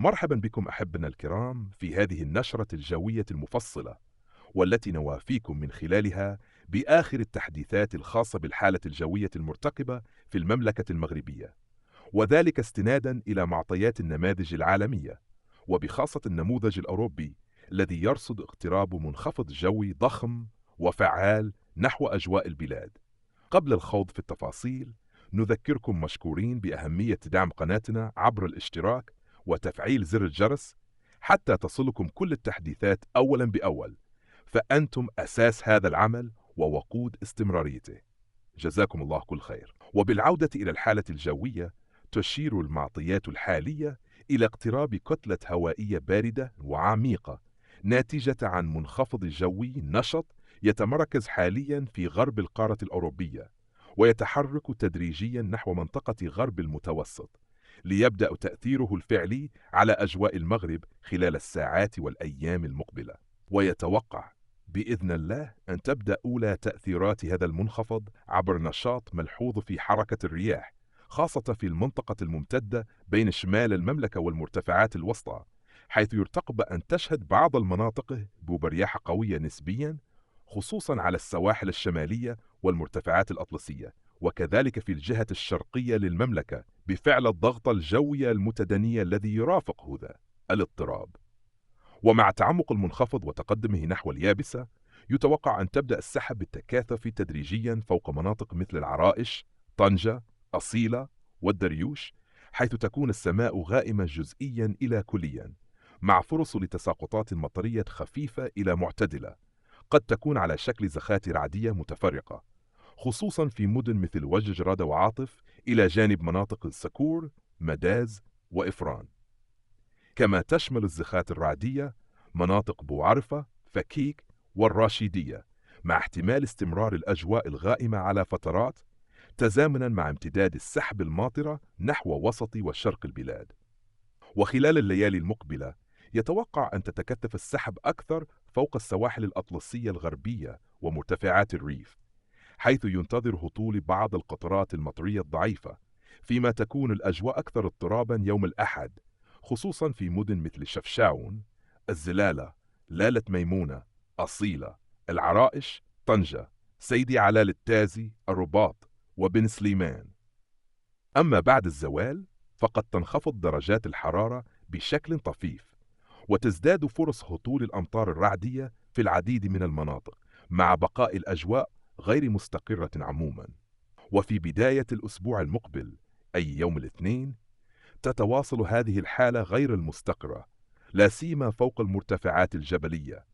مرحبا بكم أحبنا الكرام في هذه النشرة الجوية المفصلة، والتي نوافيكم من خلالها بآخر التحديثات الخاصة بالحالة الجوية المرتقبة في المملكة المغربية، وذلك استنادا إلى معطيات النماذج العالمية، وبخاصة النموذج الأوروبي الذي يرصد اقتراب منخفض جوي ضخم وفعال نحو أجواء البلاد. قبل الخوض في التفاصيل، نذكركم مشكورين بأهمية دعم قناتنا عبر الاشتراك وتفعيل زر الجرس حتى تصلكم كل التحديثات أولا بأول، فأنتم أساس هذا العمل ووقود استمراريته. جزاكم الله كل خير. وبالعودة إلى الحالة الجوية، تشير المعطيات الحالية إلى اقتراب كتلة هوائية باردة وعميقة ناتجة عن منخفض جوي نشط يتمركز حاليا في غرب القارة الأوروبية، ويتحرك تدريجيا نحو منطقة غرب المتوسط، ليبدأ تأثيره الفعلي على أجواء المغرب خلال الساعات والأيام المقبلة. ويتوقع بإذن الله أن تبدأ أولى تأثيرات هذا المنخفض عبر نشاط ملحوظ في حركة الرياح، خاصة في المنطقة الممتدة بين شمال المملكة والمرتفعات الوسطى، حيث يرتقب أن تشهد بعض المناطق هبوب رياح قوية نسبيا، خصوصا على السواحل الشمالية والمرتفعات الأطلسية، وكذلك في الجهة الشرقية للمملكة بفعل الضغط الجوي المتدني الذي يرافق هذا الاضطراب. ومع تعمق المنخفض وتقدمه نحو اليابسة، يتوقع أن تبدأ السحب بالتكاثف تدريجيا فوق مناطق مثل العرائش، طنجة، أصيلة والدريوش، حيث تكون السماء غائمة جزئيا إلى كليا، مع فرص لتساقطات مطرية خفيفة إلى معتدلة، قد تكون على شكل زخات رعدية متفرقة، خصوصا في مدن مثل وجج ردا وعاطف، إلى جانب مناطق السكور، مداز وإفران. كما تشمل الزخات الرعدية مناطق بوعرفة، فكيك والراشيدية، مع احتمال استمرار الأجواء الغائمة على فترات، تزامنا مع امتداد السحب الماطرة نحو وسط وشرق البلاد. وخلال الليالي المقبلة، يتوقع أن تتكثف السحب أكثر فوق السواحل الأطلسية الغربية ومرتفعات الريف، حيث ينتظر هطول بعض القطرات المطرية الضعيفة، فيما تكون الأجواء أكثر اضطرابا يوم الأحد، خصوصا في مدن مثل شفشاون، الزلالة، لالة ميمونة، أصيلة، العرائش، طنجة، سيدي علال التازي، الرباط، وبن سليمان. أما بعد الزوال، فقد تنخفض درجات الحرارة بشكل طفيف، وتزداد فرص هطول الأمطار الرعدية في العديد من المناطق، مع بقاء الأجواء غير مستقرة عموما. وفي بداية الأسبوع المقبل، أي يوم الاثنين، تتواصل هذه الحالة غير المستقرة، لا سيما فوق المرتفعات الجبلية،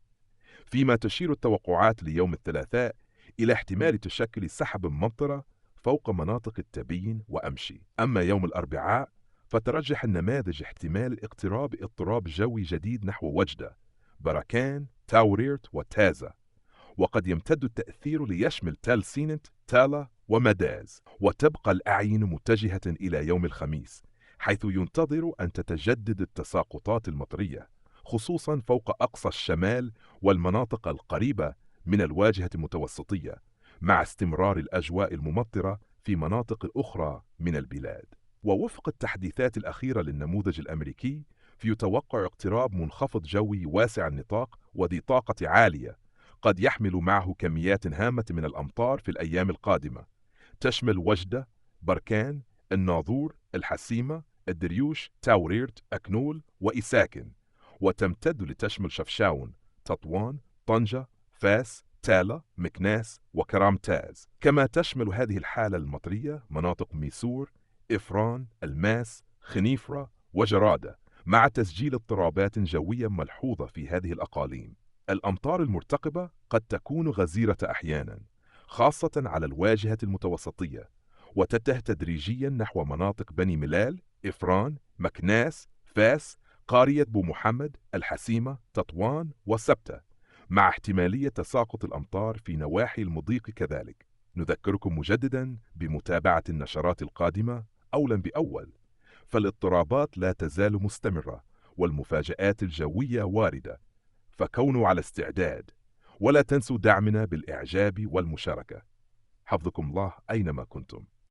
فيما تشير التوقعات ليوم الثلاثاء إلى احتمال تشكل سحب ممطرة فوق مناطق التبين وأمشي. أما يوم الأربعاء، فترجح النماذج احتمال اقتراب اضطراب جوي جديد نحو وجدة، بركان، تاوريرت وتازة، وقد يمتد التأثير ليشمل تال سينت، تالا ومداز، وتبقى الأعين متجهة إلى يوم الخميس، حيث ينتظر أن تتجدد التساقطات المطرية، خصوصا فوق أقصى الشمال والمناطق القريبة من الواجهة المتوسطية، مع استمرار الأجواء الممطرة في مناطق أخرى من البلاد. ووفق التحديثات الأخيرة للنموذج الأمريكي، فيتوقع اقتراب منخفض جوي واسع النطاق وذي طاقة عالية، قد يحمل معه كميات هامة من الأمطار في الأيام القادمة، تشمل وجدة، بركان، الناظور، الحسيمة، الدريوش، تاوريرت، أكنول وإساكن، وتمتد لتشمل شفشاون، تطوان، طنجة، فاس، تالا، مكناس وكرامتاز. كما تشمل هذه الحالة المطرية مناطق ميسور، إفران، الماس، خنيفرة وجرادة، مع تسجيل اضطرابات جوية ملحوظة في هذه الأقاليم. الأمطار المرتقبة قد تكون غزيرة أحيانا، خاصة على الواجهة المتوسطية، وتتجه تدريجيا نحو مناطق بني ملال، إفران، مكناس، فاس، قرية بو محمد، الحسيمة، تطوان وسبتة، مع احتمالية تساقط الأمطار في نواحي المضيق كذلك. نذكركم مجددا بمتابعة النشرات القادمة أولا بأول، فالاضطرابات لا تزال مستمرة والمفاجآت الجوية واردة، فكونوا على استعداد، ولا تنسوا دعمنا بالإعجاب والمشاركة. حفظكم الله أينما كنتم.